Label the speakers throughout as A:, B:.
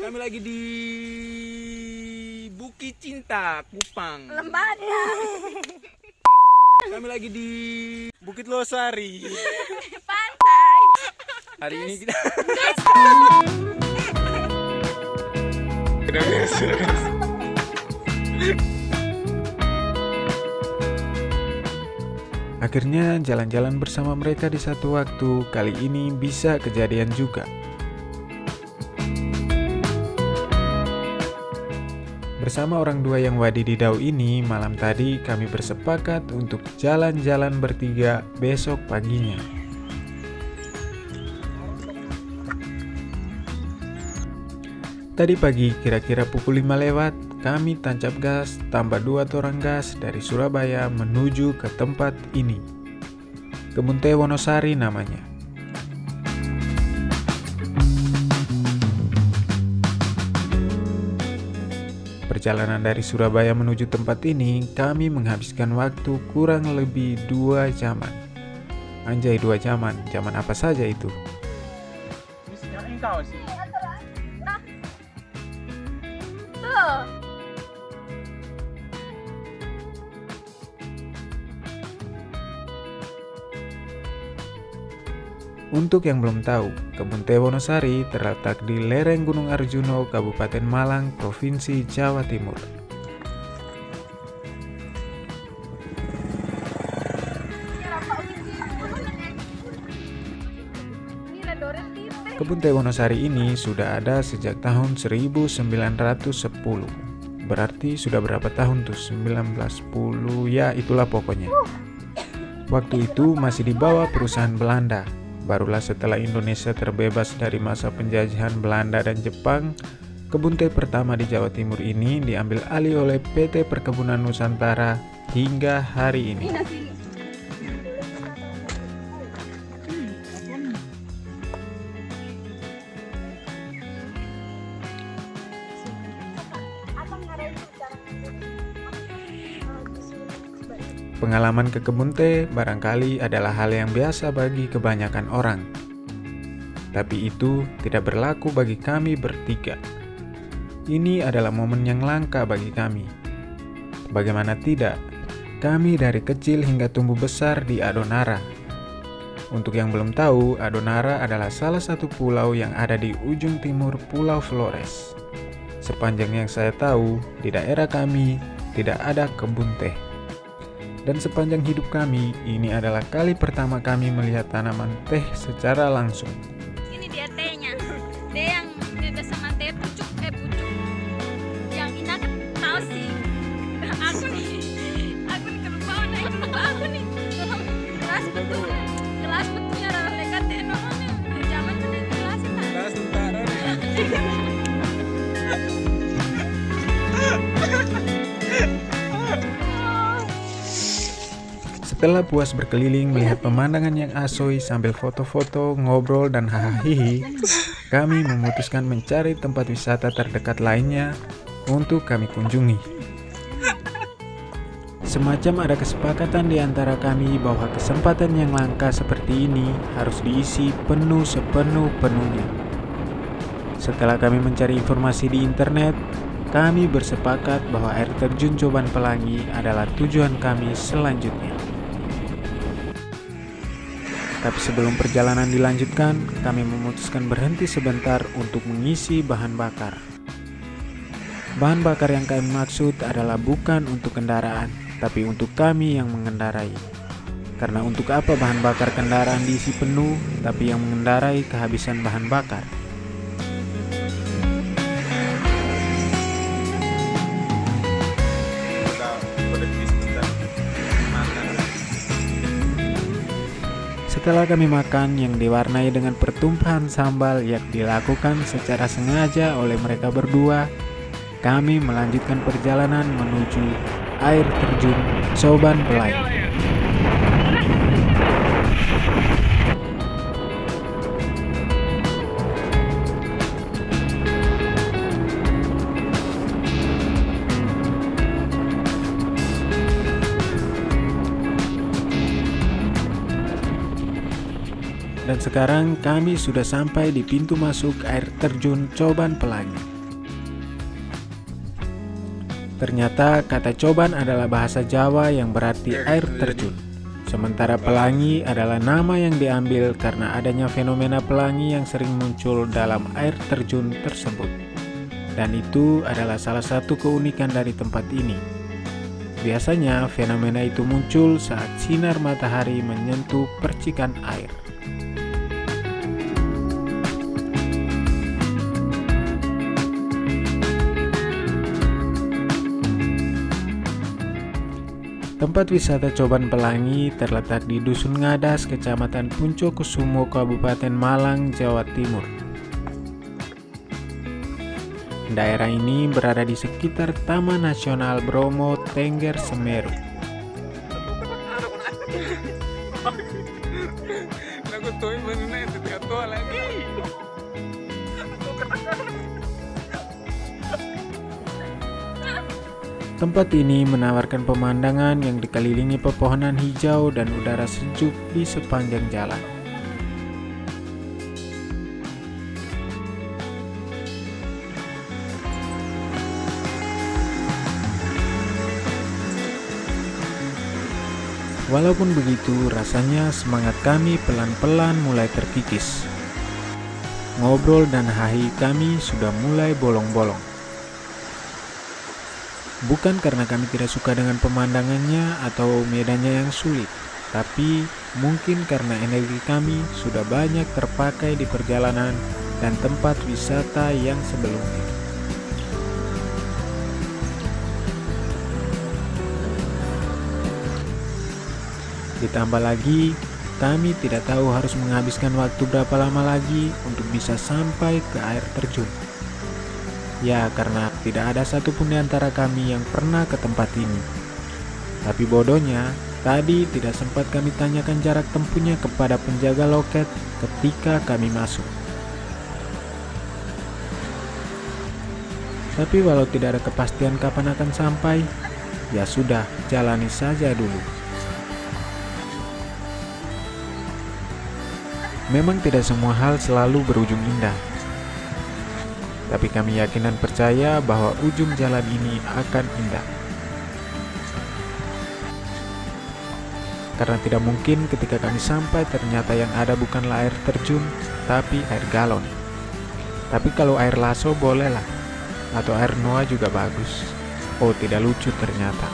A: Kami lagi di Bukit Cinta, Kupang.
B: Lembata.
A: Kami lagi di Bukit Losari.
B: Pantai.
A: Hari ini kita akhirnya jalan-jalan bersama mereka di satu waktu. Kali ini bisa kejadian juga. Bersama orang tua yang wadididau ini, malam tadi kami bersepakat untuk jalan-jalan bertiga besok paginya. Tadi pagi kira-kira pukul 5 lewat, kami tancap gas tambah 2 torang gas dari Surabaya menuju ke tempat ini. Kebun Teh Wonosari namanya. Perjalanan dari Surabaya menuju tempat ini, kami menghabiskan waktu kurang lebih 2 jaman. Anjay, 2 jaman. Jaman apa saja itu?
B: Tuh.
A: Untuk yang belum tahu, Kebun Teh Wonosari terletak di lereng Gunung Arjuno, Kabupaten Malang, Provinsi Jawa Timur. Kebun Teh Wonosari ini sudah ada sejak tahun 1910. Berarti sudah berapa tahun tuh? 1910, ya itulah pokoknya. Waktu itu masih di bawah perusahaan Belanda. Barulah setelah Indonesia terbebas dari masa penjajahan Belanda dan Jepang, kebun teh pertama di Jawa Timur ini diambil alih oleh PT Perkebunan Nusantara hingga hari ini. Pengalaman ke kebun teh barangkali adalah hal yang biasa bagi kebanyakan orang. Tapi itu tidak berlaku bagi kami bertiga. Ini adalah momen yang langka bagi kami. Bagaimana tidak, kami dari kecil hingga tumbuh besar di Adonara. Untuk yang belum tahu, Adonara adalah salah satu pulau yang ada di ujung timur Pulau Flores. Sepanjang yang saya tahu, di daerah kami tidak ada kebun teh. Dan sepanjang hidup kami, ini adalah kali pertama kami melihat tanaman teh secara langsung.
B: Ini dia tehnya. Teh yang beda sama teh pucuk. Yang enak tahu sih. Aku nih kelupaan aku nih. Kelas betul. Kelas betulnya rara lekat teh nomornya. Zaman tuh kelas itu.
A: Kelas tentara. Setelah puas berkeliling melihat pemandangan yang asoy sambil foto-foto, ngobrol, dan hahaha, kami memutuskan mencari tempat wisata terdekat lainnya untuk kami kunjungi. Semacam ada kesepakatan di antara kami bahwa kesempatan yang langka seperti ini harus diisi penuh sepenuh-penuhnya. Setelah kami mencari informasi di internet, kami bersepakat bahwa air terjun Coban Pelangi adalah tujuan kami selanjutnya. Tapi sebelum perjalanan dilanjutkan, kami memutuskan berhenti sebentar untuk mengisi bahan bakar. Bahan bakar yang kami maksud adalah bukan untuk kendaraan, tapi untuk kami yang mengendarai. Karena untuk apa bahan bakar kendaraan diisi penuh, tapi yang mengendarai kehabisan bahan bakar? Setelah kami makan yang diwarnai dengan pertumpahan sambal yang dilakukan secara sengaja oleh mereka berdua, kami melanjutkan perjalanan menuju air terjun Coban Pelangi. Dan sekarang kami sudah sampai di pintu masuk air terjun Coban Pelangi. Ternyata kata coban adalah bahasa Jawa yang berarti air terjun. Sementara pelangi adalah nama yang diambil karena adanya fenomena pelangi yang sering muncul dalam air terjun tersebut. Dan itu adalah salah satu keunikan dari tempat ini. Biasanya fenomena itu muncul saat sinar matahari menyentuh percikan air. Tempat wisata Coban Pelangi terletak di Dusun Ngadas, Kecamatan Puncokusumo, Kabupaten Malang, Jawa Timur. Daerah ini berada di sekitar Taman Nasional Bromo Tengger Semeru. Tempat ini menawarkan pemandangan yang dikelilingi pepohonan hijau dan udara sejuk di sepanjang jalan. Walaupun begitu, rasanya semangat kami pelan-pelan mulai terkikis. Ngobrol dan hahi kami sudah mulai bolong-bolong. Bukan karena kami tidak suka dengan pemandangannya atau medannya yang sulit, tapi mungkin karena energi kami sudah banyak terpakai di perjalanan dan tempat wisata yang sebelumnya. Ditambah lagi, kami tidak tahu harus menghabiskan waktu berapa lama lagi untuk bisa sampai ke air terjun. Ya, karena tidak ada satupun di antara kami yang pernah ke tempat ini. Tapi bodohnya, tadi tidak sempat kami tanyakan jarak tempuhnya kepada penjaga loket ketika kami masuk. Tapi walau tidak ada kepastian kapan akan sampai, ya sudah, jalani saja dulu. Memang tidak semua hal selalu berujung indah. Tapi kami yakin dan percaya bahwa ujung jalan ini akan indah. Karena tidak mungkin ketika kami sampai ternyata yang ada bukanlah air terjun, tapi air galon. Tapi kalau air laso bolehlah, atau air Noah juga bagus. Oh, tidak lucu ternyata.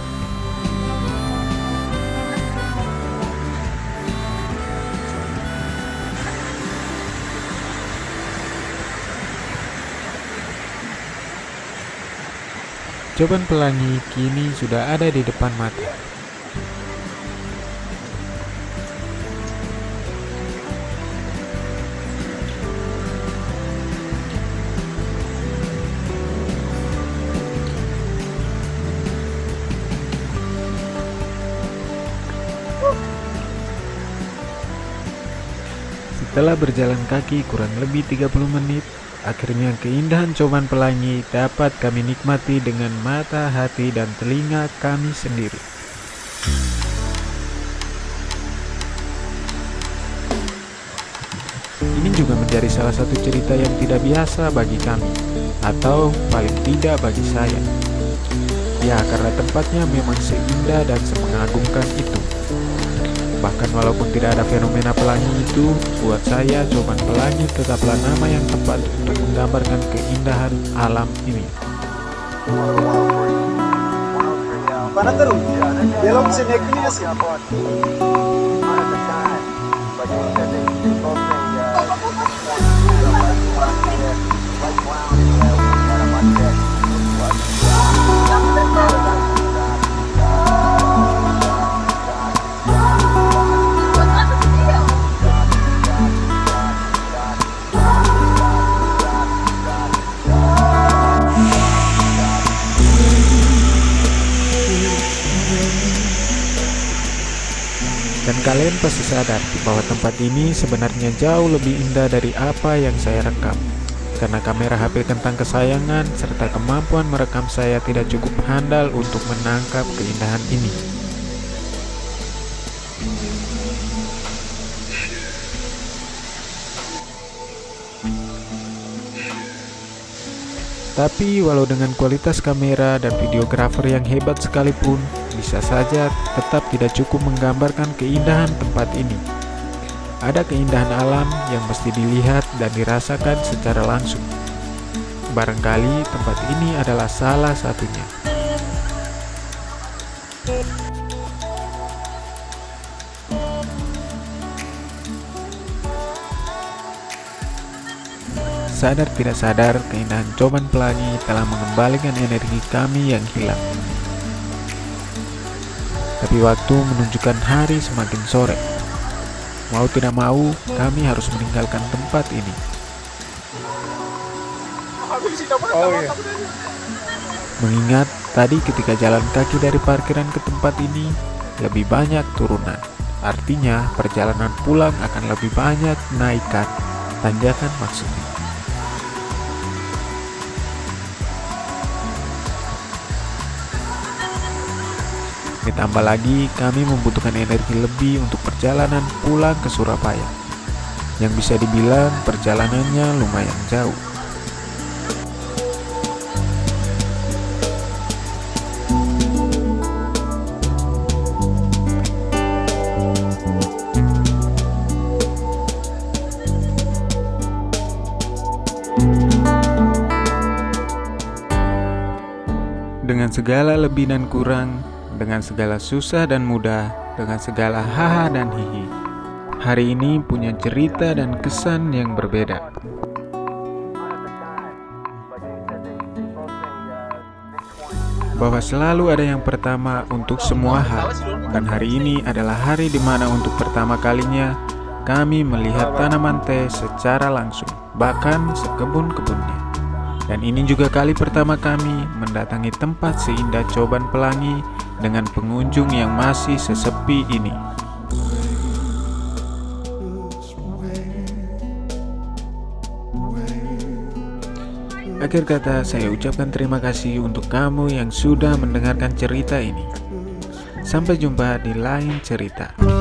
A: Coban Pelangi kini sudah ada di depan mata. Setelah berjalan kaki kurang lebih 30 menit, akhirnya keindahan Coban Pelangi dapat kami nikmati dengan mata, hati, dan telinga kami sendiri. Ini juga menjadi salah satu cerita yang tidak biasa bagi kami, atau paling tidak bagi saya. Ya, karena tempatnya memang seindah dan semengagumkan itu. Bahkan walaupun tidak ada fenomena pelangi itu, buat saya Coban Pelangi tetaplah nama yang tepat untuk menggambarkan keindahan alam ini.
C: Mana terus? Belok sini ke sini.
A: Dan kalian pasti sadar bahwa tempat ini sebenarnya jauh lebih indah dari apa yang saya rekam. Karena kamera HP kentang kesayangan serta kemampuan merekam saya tidak cukup handal untuk menangkap keindahan ini. Tapi walau dengan kualitas kamera dan videografer yang hebat sekalipun, bisa saja tetap tidak cukup menggambarkan keindahan tempat ini. Ada keindahan alam yang mesti dilihat dan dirasakan secara langsung. Barangkali tempat ini adalah salah satunya. Sadar tidak sadar, keindahan Coban Pelangi telah mengembalikan energi kami yang hilang. Tapi waktu menunjukkan hari semakin sore. Mau tidak mau, kami harus meninggalkan tempat ini.
C: Oh iya.
A: Mengingat tadi ketika jalan kaki dari parkiran ke tempat ini, lebih banyak turunan. Artinya perjalanan pulang akan lebih banyak naikan, tanjakan maksudnya. Ditambah lagi, kami membutuhkan energi lebih untuk perjalanan pulang ke Surabaya, yang bisa dibilang perjalanannya lumayan jauh. Dengan segala lebih dan kurang, dengan segala susah dan mudah, dengan segala haha dan hihi, hari ini punya cerita dan kesan yang berbeda. Bahwa selalu ada yang pertama untuk semua hal, dan hari ini adalah hari di mana untuk pertama kalinya kami melihat tanaman teh secara langsung, bahkan sekebun-kebunnya. Dan ini juga kali pertama kami mendatangi tempat seindah Coban Pelangi dengan pengunjung yang masih sesepi ini. Akhir kata, saya ucapkan terima kasih untuk kamu yang sudah mendengarkan cerita ini. Sampai jumpa di lain cerita.